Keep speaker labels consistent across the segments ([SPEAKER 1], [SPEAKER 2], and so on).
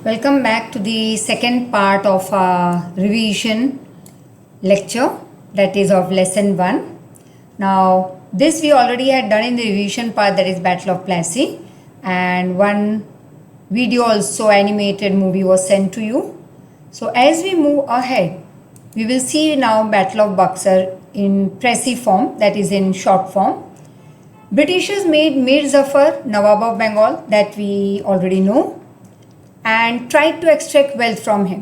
[SPEAKER 1] Welcome back to the second part of our revision lecture, that is of lesson 1. Now, this we already had done in the revision part, that is Battle of Plassey, and one video also animated movie was sent to you. So as we move ahead, we will see now Battle of Buxar in Plassey form, that is in short form. Britishers made Mir Zafar Nawab of Bengal, that we already know, and tried to extract wealth from him.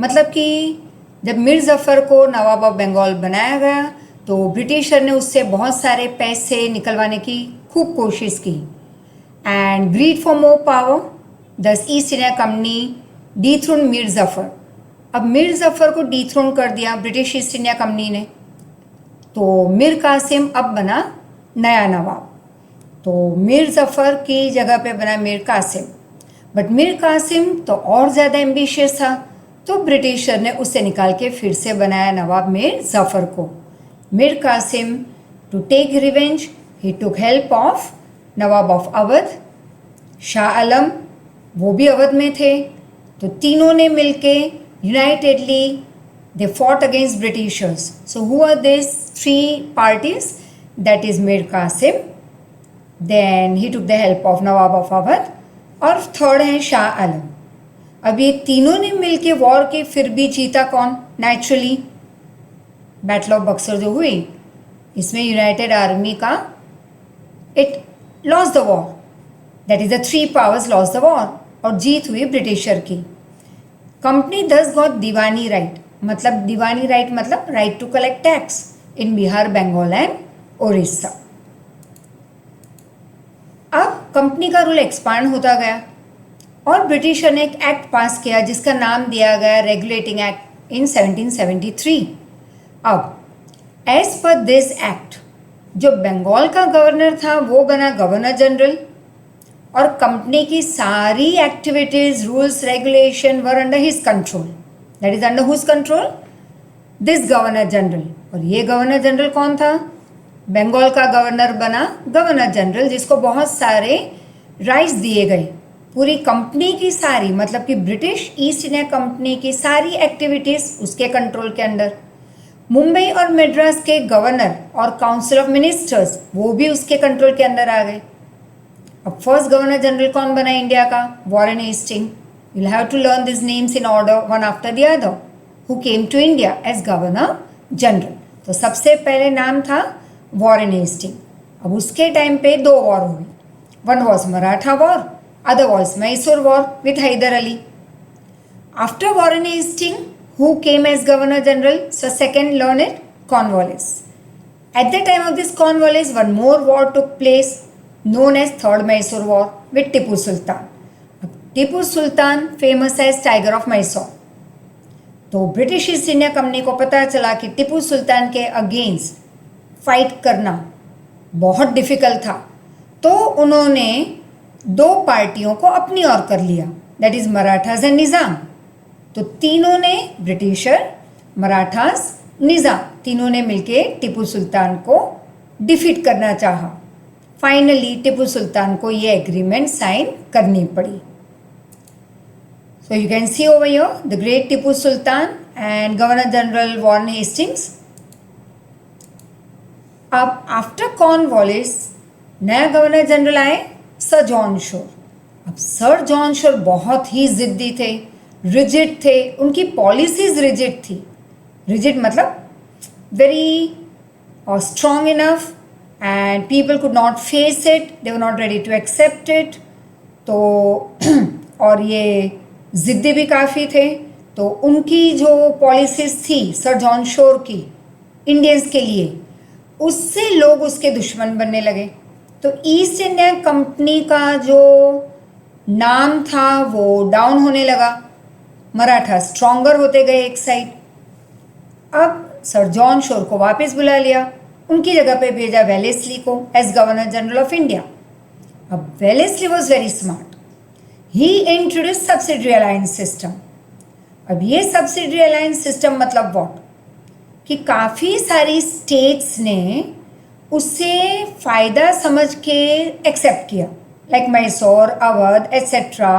[SPEAKER 1] मतलब कि जब मीर ज़फ़र को नवाब of Bengal बनाया गया तो britisher ने उससे बहुत सारे पैसे निकलवाने की खूब कोशिश की. And greed for more power thus East India Company dethrone Mir Zafar. अब मीर ज़फ़र को डीथ्रोन कर दिया ब्रिटिश ईस्ट इंडिया कंपनी ने, तो मीर कासिम अब बना नया नवाब. तो मीर ज़फ़र की जगह पे बना मीर कासिम. बट मीर कासिम तो और ज़्यादा एम्बिशियस था, तो ब्रिटिशर ने उसे निकाल के फिर से बनाया नवाब मीर ज़फ़र को. Mir Kasim to take revenge he took help of Nawab of Awadh, Shah Alam वो भी अवध में थे. तो तीनों ने मिलके unitedly they fought against Britishers. So who are this three parties? That is Mir Kasim, then he took the help of Nawab of Awadh, और थर्ड है शाह आलम. अब ये तीनों ने मिलके वॉर की, फिर भी जीता कौन? नेचुरली बैटल ऑफ बक्सर जो हुई, इसमें यूनाइटेड आर्मी का it loss the war, that is the three powers loss the war, और जीत हुई ब्रिटिशर की. कंपनी दस गॉट दीवानी राइट. मतलब दीवानी राइट मतलब right to collect tax in Bihar, Bengal and Orissa. अब कंपनी का रूल एक्सपांड होता गया और ब्रिटिशर ने एक एक्ट पास किया जिसका नाम दिया गया रेगुलेटिंग एक्ट इन 1773. अब एज पर दिस एक्ट जो बंगाल का गवर्नर था वो बना गवर्नर जनरल, और कंपनी की सारी activities, rules, regulation were under his control. That is under whose control? This governor general. और ये गवर्नर जनरल कौन था? बंगाल का गवर्नर बना गवर्नर जनरल, जिसको बहुत सारे राइट्स दिए गए. पूरी कंपनी की सारी, मतलब कि ब्रिटिश ईस्ट इंडिया कंपनी की सारी एक्टिविटीज़ उसके कंट्रोल के अंदर. मुंबई और मद्रास के गवर्नर और काउंसिल ऑफ मिनिस्टर्स वो भी उसके कंट्रोल के अंदर आ गए. अब फर्स्ट गवर्नर जनरल कौन बना इंडिया का? Warren Hasting. You will have to learn this names in order one after the other who came to India as governor general. तो सबसे पहले नाम था वॉरेन हेस्टिंग. अब उसके टाइम पे दो वॉर हुई. One was Maratha war, other was Mysore war with Hyder Ali. After Warren Hasting who came as governor general? So second learn it, Cornwallis. At the time of this Cornwallis one more war took place known as third Mysore war with Tipu Sultan. Tipu Sultan famous as tiger of Mysore. तो British east India company को पता चला कि टीपू सुल्तान के against fight करना बहुत difficult था, तो उन्होंने दो पार्टियों को अपनी ओर कर लिया, दैट इज़ मराठास एंड निज़ाम. तो तीनों ने, ब्रिटिशर, मराठास, निज़ाम, तीनों ने मिलके टीपू सुल्तान को डिफीट करना चाहा. फाइनली टीपू सुल्तान को ये एग्रीमेंट साइन करनी पड़ी. So you can see over here the great Tipu sultan and governor general Warren Hastings. अब आफ्टर कॉर्नवालिस नया गवर्नर जनरल आए सर जॉन शोर. अब सर जॉन शोर बहुत ही ज़िद्दी थे, रिजिड थे, उनकी पॉलिसीज रिजिड थी. रिजिड मतलब very strong enough and people could not face it, they were not ready to accept it. तो और ये ज़िद्दी भी काफ़ी थे. तो उनकी जो पॉलिसीज थी सर जॉन शोर की इंडियंस के लिए, उससे लोग उसके दुश्मन बनने लगे. तो ईस्ट इंडिया कंपनी का जो नाम था वो डाउन होने लगा. मराठा स्ट्रॉन्गर होते गए एक साइड. अब सर जॉन शोर को वापस बुला लिया, उनकी जगह पे भेजा वेलेस्ली को as governor general of India. अब Wellesley was very smart. He introduce subsidiary alliance system. अब ये सब्सिडरी अलायंस सिस्टम मतलब व्हाट? कि काफ़ी सारी स्टेट्स ने उससे फ़ायदा समझ के एक्सेप्ट किया, लाइक मैसूर, अवध एट्सेट्रा.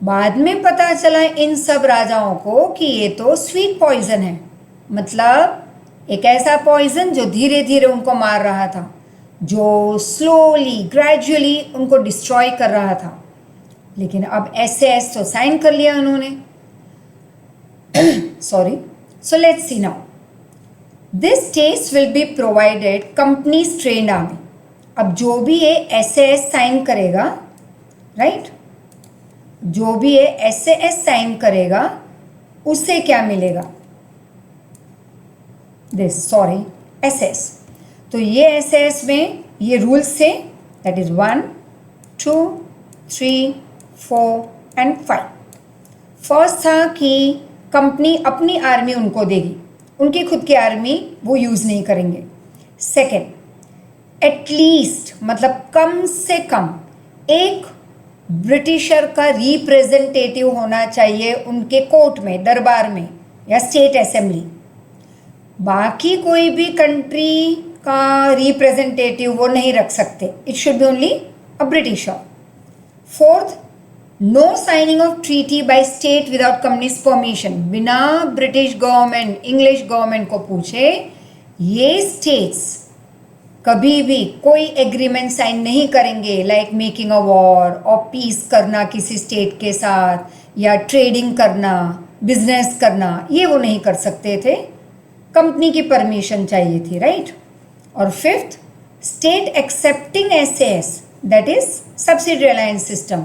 [SPEAKER 1] बाद में पता चला इन सब राजाओं को कि ये तो स्वीट पॉइजन है, मतलब एक ऐसा पॉइजन जो धीरे धीरे उनको मार रहा था, जो स्लोली ग्रेजुअली उनको डिस्ट्रॉय कर रहा था। लेकिन अब एसएएस तो साइन कर लिया उन्होंने। Sorry, so let's see now. This states will be provided companies trained army. अब जो भी ये एसएएस साइन करेगा, राइट, जो भी ये एसएएस साइन करेगा उसे क्या मिलेगा? This, sorry, SS. तो ये एसएस में ये रूल्स थे, दैट इज 1, 2, 3, 4 एंड 5। फर्स्ट था कि कंपनी अपनी आर्मी उनको देगी, उनकी खुद की आर्मी वो यूज़ नहीं करेंगे। सेकेंड, एटलीस्ट मतलब कम से कम एक ब्रिटिशर का रिप्रेजेंटेटिव होना चाहिए उनके कोर्ट में, दरबार में या स्टेट असेंबली। बाकी कोई भी कंट्री का रिप्रेजेंटेटिव वो नहीं रख सकते, it should be only a Britisher. Fourth, no signing of treaty by state without company's permission. बिना ब्रिटिश गवर्नमेंट, इंग्लिश गवर्नमेंट को पूछे ये स्टेट्स कभी भी कोई एग्रीमेंट साइन नहीं करेंगे, लाइक मेकिंग अ वॉर और पीस करना किसी स्टेट के साथ या ट्रेडिंग करना, बिजनेस करना, ये वो नहीं कर सकते थे, कंपनी की परमिशन चाहिए थी, राइट। और fifth, state accepting SAS, that is subsidy alliance system,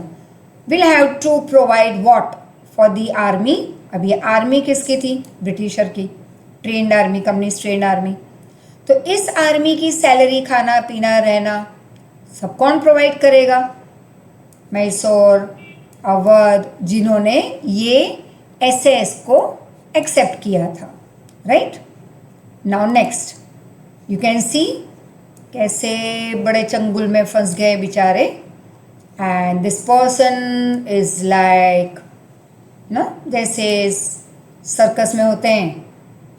[SPEAKER 1] will have to provide what for the army. अब ये आर्मी किसकी थी? ब्रिटिशर की, trained army, company's trained army. तो इस आर्मी की सैलरी, खाना पीना, रहना सब कौन प्रोवाइड करेगा? मैसूर, अवध, जिन्होंने ये एसएएस को एक्सेप्ट किया था, right. Now next, you can सी कैसे बड़े चंगुल में फंस गए बेचारे। And this person is like ना, जैसे सर्कस में होते हैं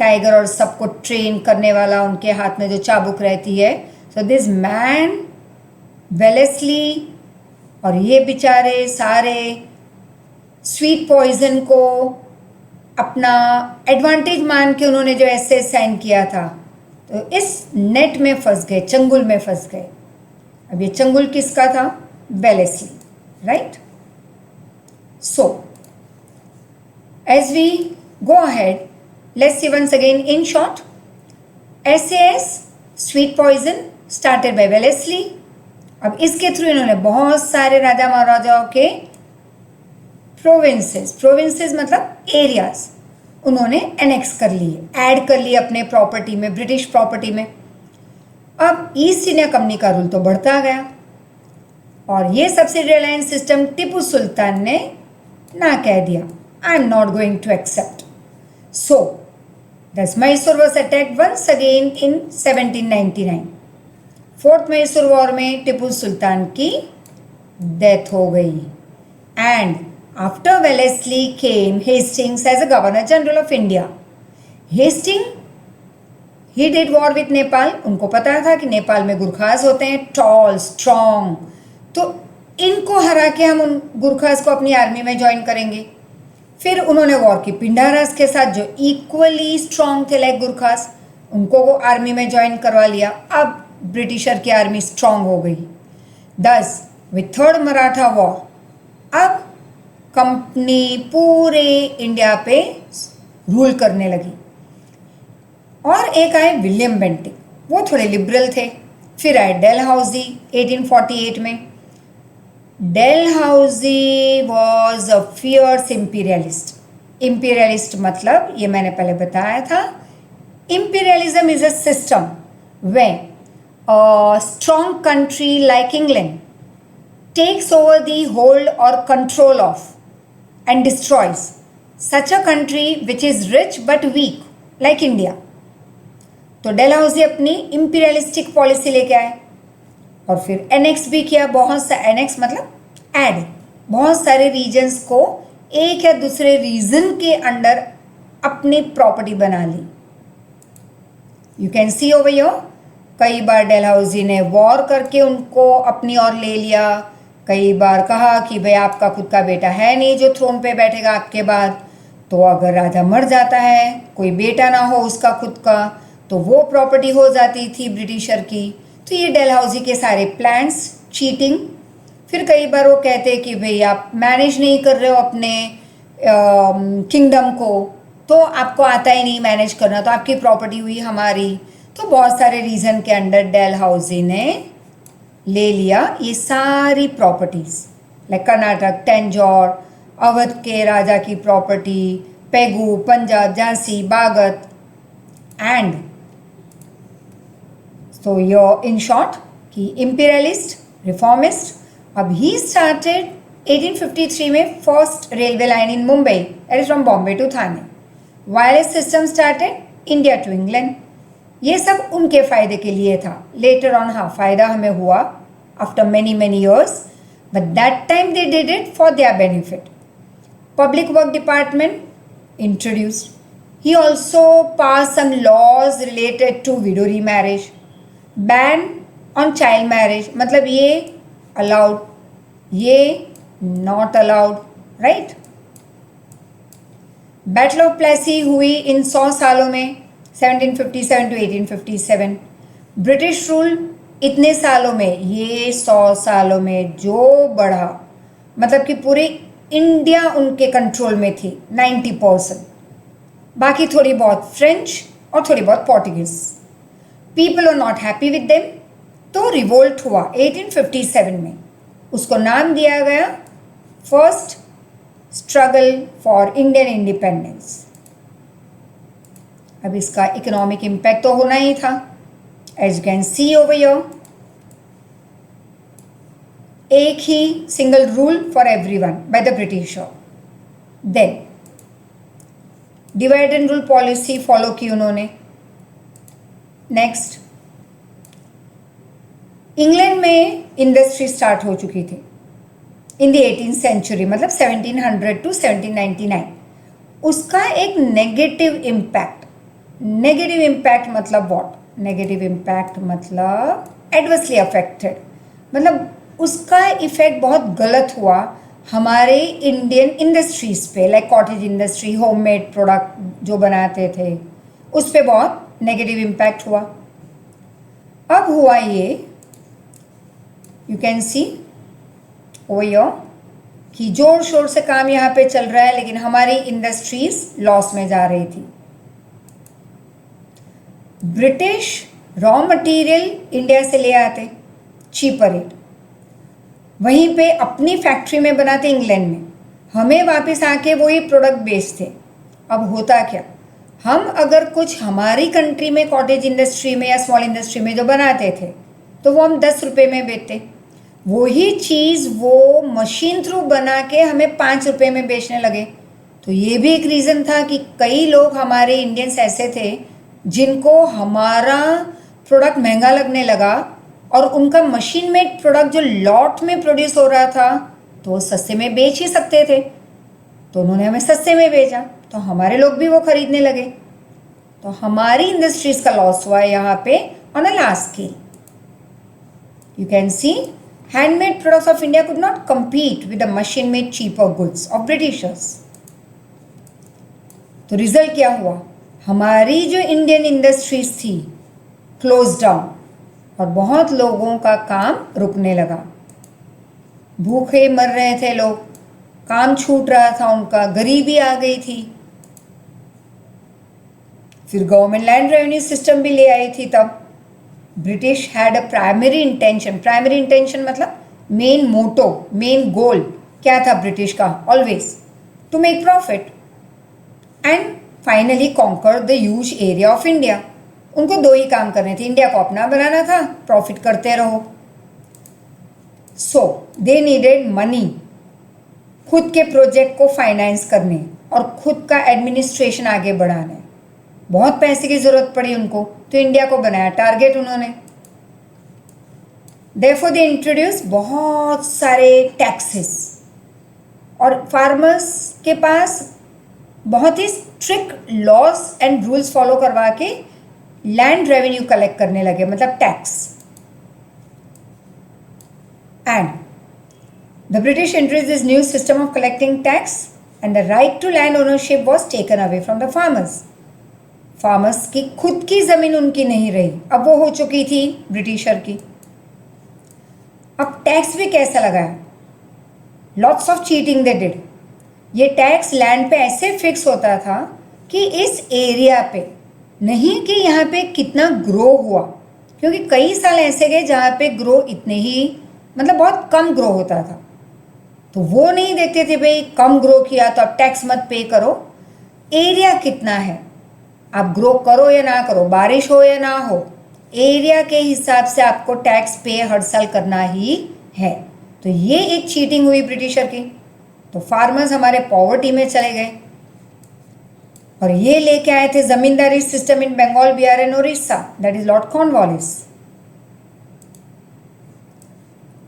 [SPEAKER 1] टाइगर और सबको ट्रेन करने वाला, उनके हाथ में जो चाबुक रहती है। सो दिस मैन वेलेस्ली और ये बेचारे सारे स्वीट पॉइजन को अपना एडवांटेज मान के उन्होंने जो ऐसे साइन किया था, तो इस नेट में फंस गए, चंगुल में फंस गए। अब ये चंगुल किसका था? Wellesley, right. So as we go ahead, let's see once again in short. SAS, sweet poison, started by Wellesley. अब इसके थ्रू इन्होंने बहुत सारे राजा महाराजाओं के प्रोविंसेस मतलब एरियाज उन्होंने एनेक्स कर लिए, ऐड कर लिए अपने प्रॉपर्टी में, ब्रिटिश प्रॉपर्टी में। अब ईस्ट इंडिया कंपनी का रूल तो बढ़ता गया और ये subsidy alliance system Tipu Sultan ने ना कह दिया, I am not going to accept. So thus Mysore was attacked once again in 1799. Fourth Mysore war में टीपू सुल्तान की डेथ हो गई। And after Wellesley came Hastings as a governor general of India. Hasting he did war with Nepal. उनको पता था कि नेपाल में गुरखास होते हैं, टॉल, स्ट्रॉन्ग, तो इनको हरा के हम उन गुरखास को अपनी आर्मी में ज्वाइन करेंगे। फिर उन्होंने वॉर की पिंडारास के साथ, जो इक्वली स्ट्रॉन्ग थे लाइक गुरखास, उनको वो आर्मी में ज्वाइन करवा लिया। अब ब्रिटिशर की आर्मी स्ट्रॉन्ग हो गई। दस विथ थर्ड मराठा वॉर, अब कंपनी पूरे इंडिया पे रूल करने लगी। और एक आए विलियम बेंटिक, वो थोड़े लिबरल थे। फिर आए डेलहाउसी 1848 में। Dalhousie was a fierce imperialist. Imperialist मतलब ये मैंने पहले बताया था, imperialism is a system when a strong country like England takes over the hold or control of and destroys such a country which is rich but weak like India. तो Dalhousie अपनी imperialistic policy लेके आए और फिर annex भी किया, बहुत सा एनेक्स मतलब ऐड, बहुत सारे रीजन्स को एक या दूसरे रीजन के अंडर अपनी प्रॉपर्टी बना ली। You can see over here, कई बार डेलहाउसी ने वॉर करके उनको अपनी ओर ले लिया, कई बार कहा कि भाई आपका खुद का बेटा है नहीं जो थ्रोन पे बैठेगा आपके बाद, तो अगर राजा मर जाता है, कोई बेटा ना हो उसका खुद का, तो वो प्रॉपर्टी हो जाती थी ब्रिटिशर की। तो ये डलहौजी के सारे प्लान्स, चीटिंग। फिर कई बार वो कहते कि भाई आप मैनेज नहीं कर रहे हो अपने किंगडम को, तो आपको आता ही नहीं मैनेज करना, तो आपकी प्रॉपर्टी हुई हमारी। तो बहुत सारे रीज़न के अंडर डलहौजी ने ले लिया ये सारी प्रॉपर्टीज़, लाइक कर्नाटक, टेंजौर, अवध के राजा की property, Pegu, Punjab, Jhansi, Baghat, and so your in short कि इम्पीरियलिस्ट, रिफॉर्मिस्ट। अब ही स्टार्टेड 1853 में first railway line in Mumbai, that is from Bombay to Thane. Wireless system started India to England. ये सब उनके फ़ायदे के लिए था। लेटर ऑन हाँ फ़ायदा हमें हुआ after many many years, but that time they did it for their benefit. Public Work Department introduced. He also passed some laws related to widow remarriage, ban on child marriage, मतलब ये allowed, ये not allowed, right? Battle of Plassey हुई in 100 सालों में 1757 to 1857। British rule इतने सालों में, ये 100 सालों में जो बढ़ा, मतलब कि पूरे इंडिया उनके कंट्रोल में थी 90%, बाकी थोड़ी बहुत फ्रेंच और थोड़ी बहुत Portuguese. People are not happy with them, तो रिवोल्ट हुआ 1857 में। उसको नाम दिया गया first struggle for Indian independence. अब इसका इकोनॉमिक इम्पैक्ट तो होना ही था, as you can see over here. एक ही single rule for everyone by the Britisher. Then divide and rule policy follow की उन्होंने। नेक्स्ट, इंग्लैंड में इंडस्ट्री स्टार्ट हो चुकी थी इन द 18th सेंचुरी, मतलब 1700 टू 1799। उसका एक नेगेटिव इम्पैक्ट, नेगेटिव इम्पैक्ट मतलब व्हाट? नेगेटिव इम्पैक्ट मतलब एडवर्सली अफेक्टेड, मतलब उसका इफेक्ट बहुत गलत हुआ हमारे इंडियन इंडस्ट्रीज पे, like cottage industry, homemade product जो बनाते थे, उस पे बहुत नेगेटिव इम्पैक्ट हुआ। अब हुआ ये, you can see over here कि जोर शोर से काम यहाँ पे चल रहा है, लेकिन हमारी इंडस्ट्रीज लॉस में जा रही थी। ब्रिटिश रॉ मटेरियल इंडिया से ले आते चीपर रेट, वहीं पे अपनी फैक्ट्री में बनाते इंग्लैंड में, हमें वापस आके वही प्रोडक्ट बेचते। अब होता क्या, हम अगर कुछ हमारी कंट्री में कॉटेज इंडस्ट्री में या स्मॉल इंडस्ट्री में जो बनाते थे, तो वो हम 10 रुपये में बेचते। वही चीज़ वो मशीन थ्रू बना के हमें 5 रुपये में बेचने लगे। तो ये भी एक रीज़न था कि कई लोग हमारे इंडियंस ऐसे थे जिनको हमारा प्रोडक्ट महंगा लगने लगा, और उनका मशीन मेड प्रोडक्ट जो लॉट में प्रोड्यूस हो रहा था तो वो सस्ते में बेच ही सकते थे, तो उन्होंने हमें सस्ते में बेचा, तो हमारे लोग भी वो खरीदने लगे। तो हमारी इंडस्ट्रीज का लॉस हुआ है यहाँ पे on a large scale. You can C handmade products of India could not compete with the machine made cheaper goods of Britishers। तो रिजल्ट क्या हुआ, हमारी जो इंडियन इंडस्ट्रीज थी क्लोज डाउन, और बहुत लोगों का काम रुकने लगा। भूखे मर रहे थे लोग, काम छूट रहा था उनका, गरीबी आ गई थी। फिर गवर्नमेंट लैंड रेवेन्यू सिस्टम भी ले आई थी। तब British had a primary intention मतलब मेन मोटो, मेन गोल क्या था ब्रिटिश का? Always to make profit and finally conquer the huge area of India. उनको दो ही काम करने थे, इंडिया को अपना बनाना था, प्रॉफिट करते रहो। सो दे नीडेड मनी, खुद के प्रोजेक्ट को फाइनेंस करने और खुद का एडमिनिस्ट्रेशन आगे बढ़ाने। बहुत पैसे की जरूरत पड़ी उनको, तो इंडिया को बनाया टारगेट उन्होंने। देयरफॉर दे इंट्रोड्यूस बहुत सारे टैक्सेस, और फार्मर्स के पास बहुत ही strict laws and rules follow करवा के लैंड रेवेन्यू कलेक्ट करने लगे, मतलब tax. And The British introduced this new system of collecting tax and the right to land ownership was taken away from the farmers. Farmers की खुद की ज़मीन उनकी नहीं रही, अब वो हो चुकी थी ब्रिटिशर की. अब टैक्स भी कैसा लगाया? Lots of cheating they did. ये टैक्स लैंड पे ऐसे फिक्स होता था कि इस एरिया पे नहीं कि यहाँ पे कितना ग्रो हुआ, क्योंकि कई साल ऐसे गए जहाँ पे ग्रो इतने ही मतलब बहुत कम ग्रो होता था, तो वो नहीं देखते थे भाई कम ग्रो किया तो अब टैक्स मत पे करो. एरिया कितना है, आप ग्रो करो या ना करो, बारिश हो या ना हो, एरिया के हिसाब से आपको टैक्स पे हर साल करना ही है. तो ये एक चीटिंग हुई ब्रिटिशर की. तो फार्मर्स हमारे पॉवर्टी में चले गए और ये लेके आए थे zamindari system in Bengal, Bihar and Orissa, that is Lord Cornwallis.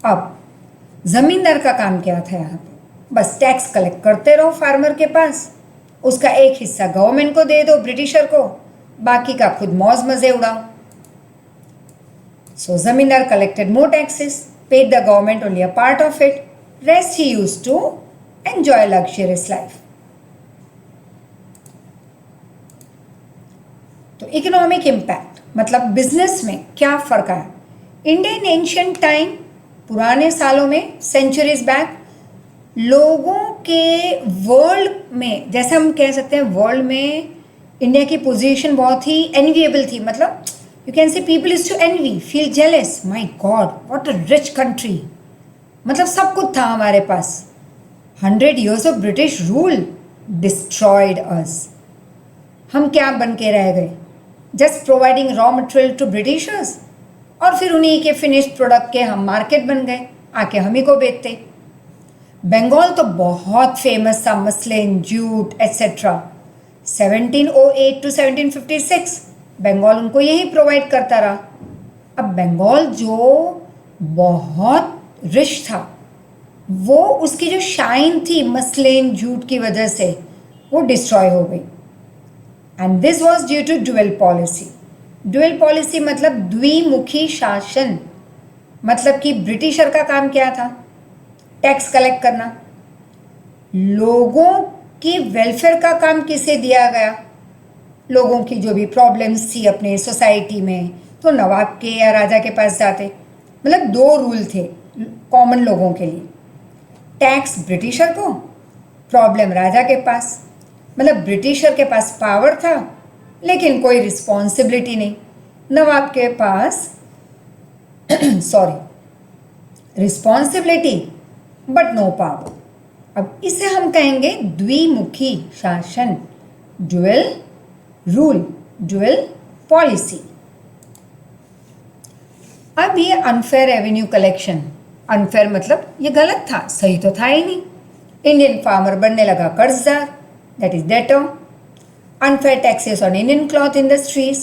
[SPEAKER 1] अब जमींदार का काम क्या था यहाँ पे? बस टैक्स कलेक्ट करते रहो फार्मर के पास, उसका एक हिस्सा गवर्नमेंट को दे दो, ब्रिटिशर को, बाकी का खुद मौज मजे उड़ाओ. So zamindar collected more taxes, paid the government only a part of it, rest he used to enjoy luxurious life. तो इकोनॉमिक इम्पैक्ट मतलब बिजनेस में क्या फर्क आया? इंडिया इन एंशिएंट टाइम, पुराने सालों में, सेंचुरीज बैक, लोगों के वर्ल्ड में, जैसे हम कह सकते हैं वर्ल्ड में इंडिया की पोजीशन बहुत ही एनविएबल थी. मतलब you can say people is to envy, feel jealous, my god what a rich country. मतलब सब कुछ था हमारे पास. 100 years of British rule destroyed us. हम क्या बन के रह गए? Just providing raw material to Britishers, और फिर उन्हीं के फिनिश्ड प्रोडक्ट के हम मार्केट बन गए, आके हम ही को बेचते. बंगाल तो बहुत फेमस था, muslin, jute etcetera. 1708 to 1756 Bengal उनको यही प्रोवाइड करता रहा. अब बंगाल जो बहुत रिच था, वो उसकी जो शाइन थी मसलिन जूट की वजह से वो डिस्ट्रॉय हो गई. And this was due to dual policy. Dual policy मतलब द्विमुखी शासन. मतलब कि ब्रिटिशर का काम क्या था? टैक्स कलेक्ट करना. लोगों की वेलफेयर का काम किसे दिया गया? लोगों की जो भी प्रॉब्लम्स थी अपने सोसाइटी में, तो नवाब के या राजा के पास जाते. मतलब दो रूल थे कॉमन लोगों के लिए, टैक्स ब्रिटिशर को, प्रॉब्लम राजा के पास. मतलब ब्रिटिशर के पास पावर था लेकिन कोई रिस्पॉन्सिबिलिटी नहीं, नवाब के पास sorry responsibility but no power. अब इसे हम कहेंगे द्विमुखी शासन, ड्यूअल रूल, ड्यूअल पॉलिसी. अब ये अनफेयर रेवेन्यू कलेक्शन, अनफेयर मतलब ये गलत था, सही तो था ही नहीं. इंडियन फार्मर बनने लगा कर्जदार, that is debtor. Unfair taxes on Indian cloth industries,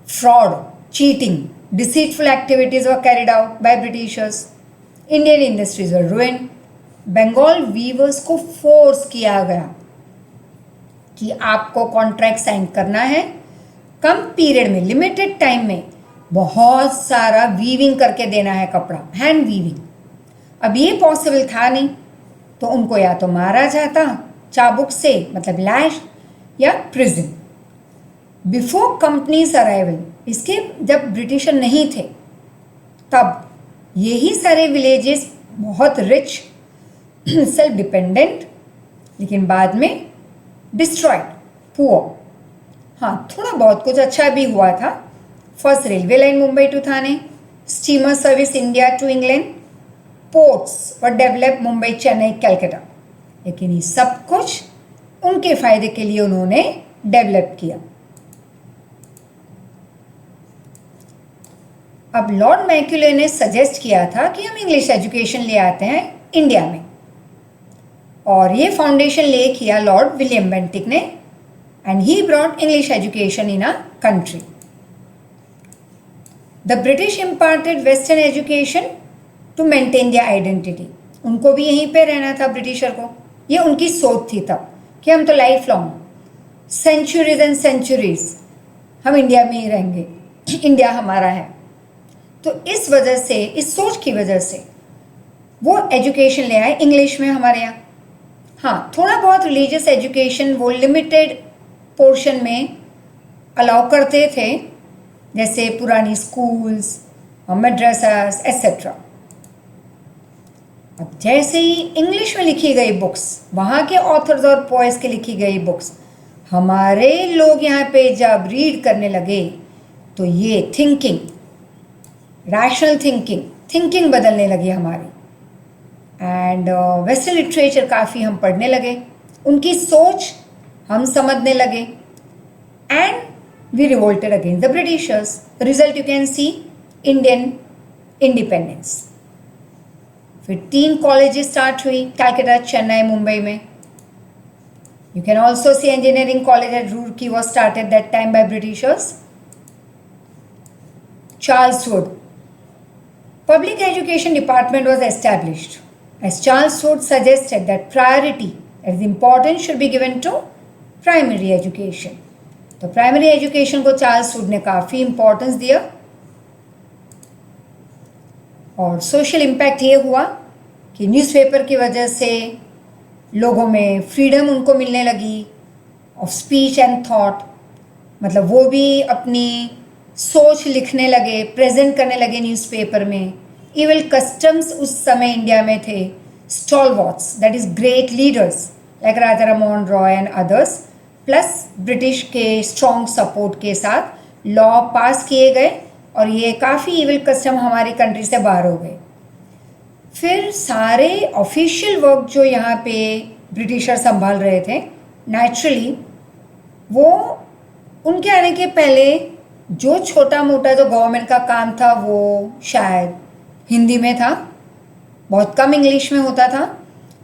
[SPEAKER 1] fraud, cheating, deceitful activities were carried out by Britishers. Indian industries were ruined. Bengal weavers को फोर्स किया गया कि आपको कॉन्ट्रैक्ट साइन करना है, कम पीरियड में, लिमिटेड टाइम में बहुत सारा वीविंग करके देना है कपड़ा, हैंड वीविंग. अब ये पॉसिबल था नहीं, तो उनको या तो मारा जाता चाबुक से, मतलब लैश, या प्रिजन. बिफोर कंपनीज अराइवल, इसके जब ब्रिटिशर नहीं थे तब यही सारे विलेजेस बहुत रिच, सेल्फ डिपेंडेंट, लेकिन बाद में डिस्ट्रॉयड, पुअर. हाँ, थोड़ा बहुत कुछ अच्छा भी हुआ था. First railway line Mumbai to Thane, steamer service India to England, ports were develop Mumbai, Chennai, Calcutta. लेकिन ये सब कुछ उनके फायदे के लिए उन्होंने डेवलप किया. अब लॉर्ड मैक्यूले ने सजेस्ट किया था कि हम इंग्लिश एजुकेशन ले आते हैं इंडिया में, और ये फाउंडेशन ले किया लॉर्ड विलियम बेंटिक ने, and he brought English education in a country. The British imparted western education to maintain their identity. उनको भी यहीं पे रहना था ब्रिटिशर को, ये उनकी सोच थी तब कि हम तो life long, centuries and centuries हम इंडिया में ही रहेंगे, इंडिया हमारा है. तो इस वजह से, इस सोच की वजह से वो एजुकेशन ले आए इंग्लिश में हमारे यहाँ। हाँ, थोड़ा बहुत रिलीजियस एजुकेशन वो लिमिटेड पोर्शन में अलाउ करते थे, जैसे पुरानी स्कूल्स और मद्रसास एट्सेट्रा। अब जैसे ही इंग्लिश में लिखी गई बुक्स, वहाँ के ऑथर्स और पोएट्स की लिखी गई बुक्स हमारे लोग यहाँ पे जब रीड करने लगे, तो ये थिंकिंग, रैशनल थिंकिंग बदलने लगी हमारी। एंड वेस्टर्न लिटरेचर काफ़ी हम पढ़ने लगे, उनकी सोच हम समझने लगे, and we revolted against the Britishers. Result you can see, Indian independence. फिर 3 कॉलेजेस स्टार्ट हुई, कैलकाटा, चेन्नई, मुंबई में। You can also see engineering college at Roorkee was started that time by Britishers. Charles Wood. Public education department was established as Charles Wood suggested that priority, that is importance, should be given to primary education. तो primary education को Charles Wood ने काफ़ी importance दिया, और social impact ये हुआ कि newspaper की वजह से लोगों में फ्रीडम उनको मिलने लगी ऑफ स्पीच एंड थॉट। मतलब वो भी अपनी सोच लिखने लगे, प्रेजेंट करने लगे न्यूज़पेपर में। इवन कस्टम्स उस समय इंडिया में थे, stalwarts, that is great leaders like Raja Rammohan Roy and others, plus British के स्ट्रॉन्ग सपोर्ट के साथ लॉ पास किए गए, और ये काफ़ी इविल कस्टम हमारी कंट्री से बाहर हो गए। फिर सारे ऑफिशियल वर्क जो यहाँ पे ब्रिटिशर संभाल रहे थे, नेचुरली वो उनके आने के पहले जो छोटा मोटा जो गवर्नमेंट का काम था वो शायद हिंदी में था, बहुत कम इंग्लिश में होता था।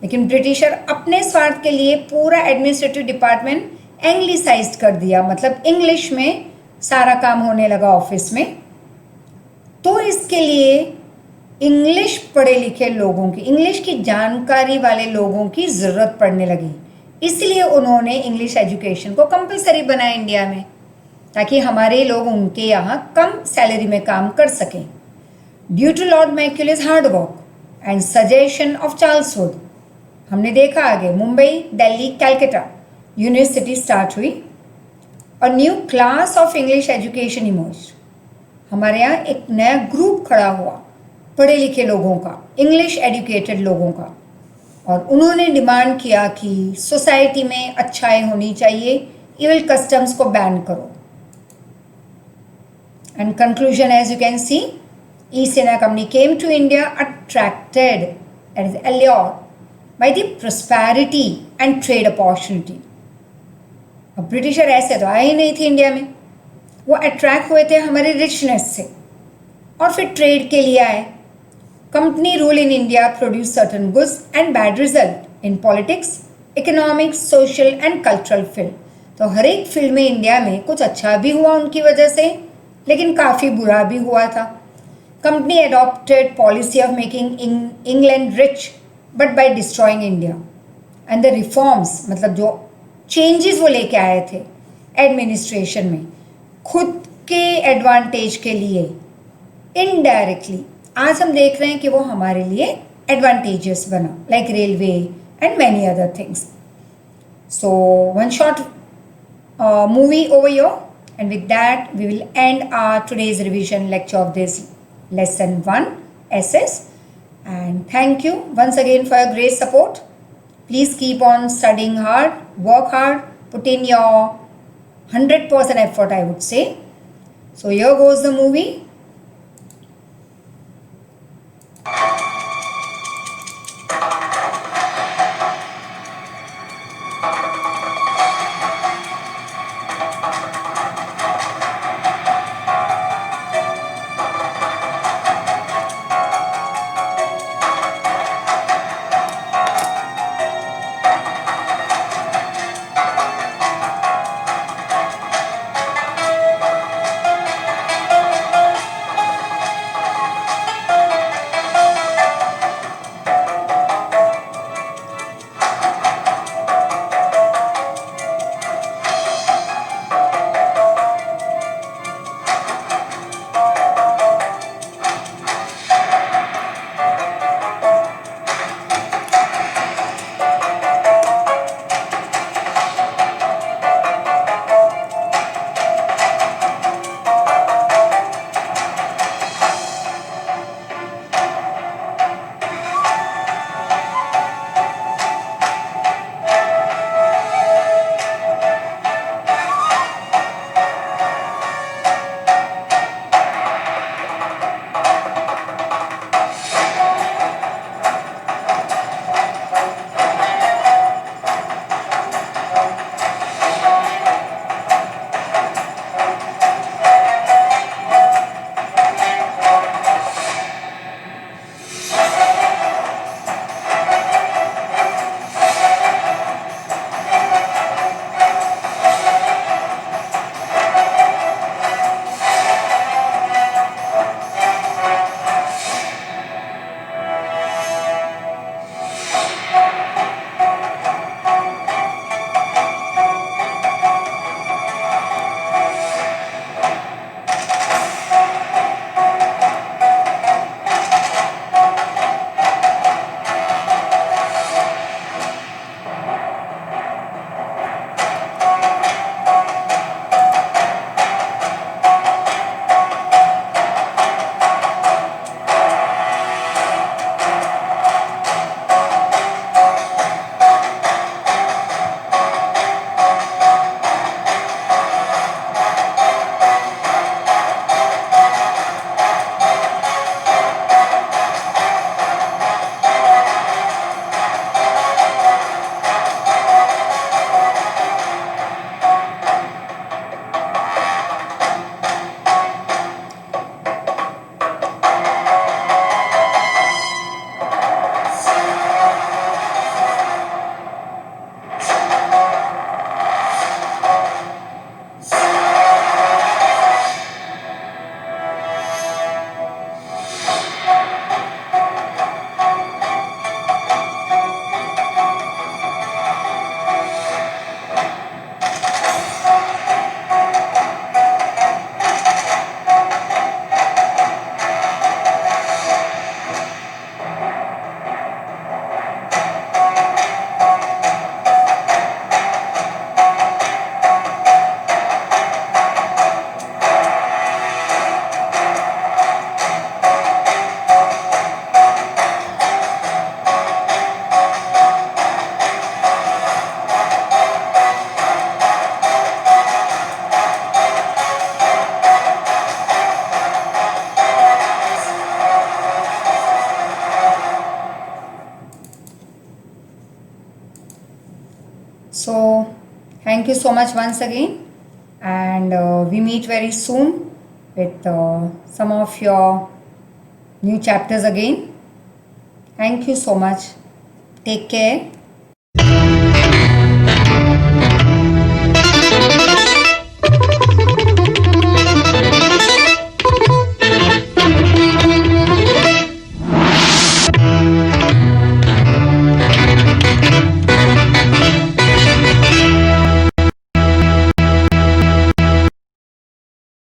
[SPEAKER 1] लेकिन ब्रिटिशर अपने स्वार्थ के लिए पूरा एडमिनिस्ट्रेटिव डिपार्टमेंट एंग्लिसाइज्ड कर दिया, मतलब इंग्लिश में सारा काम होने लगा ऑफिस में। तो इसके लिए इंग्लिश पढ़े लिखे लोगों की, इंग्लिश की जानकारी वाले लोगों की ज़रूरत पड़ने लगी। इसलिए उन्होंने इंग्लिश एजुकेशन को कंपलसरी बनाया इंडिया में, ताकि हमारे लोग उनके यहाँ कम सैलरी में काम कर सकें। Due to Lord Macaulay's hard work and suggestion of Charles Wood, हमने देखा आगे Mumbai, Delhi, Calcutta university start हुई और new class of English education emerge. हमारे यहाँ एक नया ग्रुप खड़ा हुआ पढ़े लिखे लोगों का, इंग्लिश एजुकेटेड लोगों का, और उन्होंने डिमांड किया कि सोसाइटी में अच्छाई होनी चाहिए, इविल कस्टम्स को बैन करो। And conclusion, as you can see, East India Company came to India attracted and allured by the prosperity and trade opportunity। अब ब्रिटिशर ऐसे तो आए ही नहीं थे इंडिया में, वो अट्रैक्ट हुए थे हमारे रिचनेस से, और फिर ट्रेड के लिए आए। Company rule in India produce certain goods and bad result in politics, economics, social and cultural field. तो हर एक फील्ड में इंडिया में कुछ अच्छा भी हुआ उनकी वजह से, लेकिन काफ़ी बुरा भी हुआ था। Company adopted policy of making England rich but by destroying India, and the reforms, मतलब जो चेंजेस वो लेके आए थे एडमिनिस्ट्रेशन में, खुद के एडवांटेज के लिए इनडायरेक्टली आज हम देख रहे हैं कि वो हमारे लिए एडवांटेजेस बना, like railway and many other things. So one short movie over your, and with that we will end our today's revision lecture of this lesson 1 SS, and thank you once again for your great support. Please keep on studying hard, work hard, put in your 100% effort, I would say. So here goes the movie. Thank you so much once again, and we meet very soon with some of your new chapters again. Thank you so much. Take care.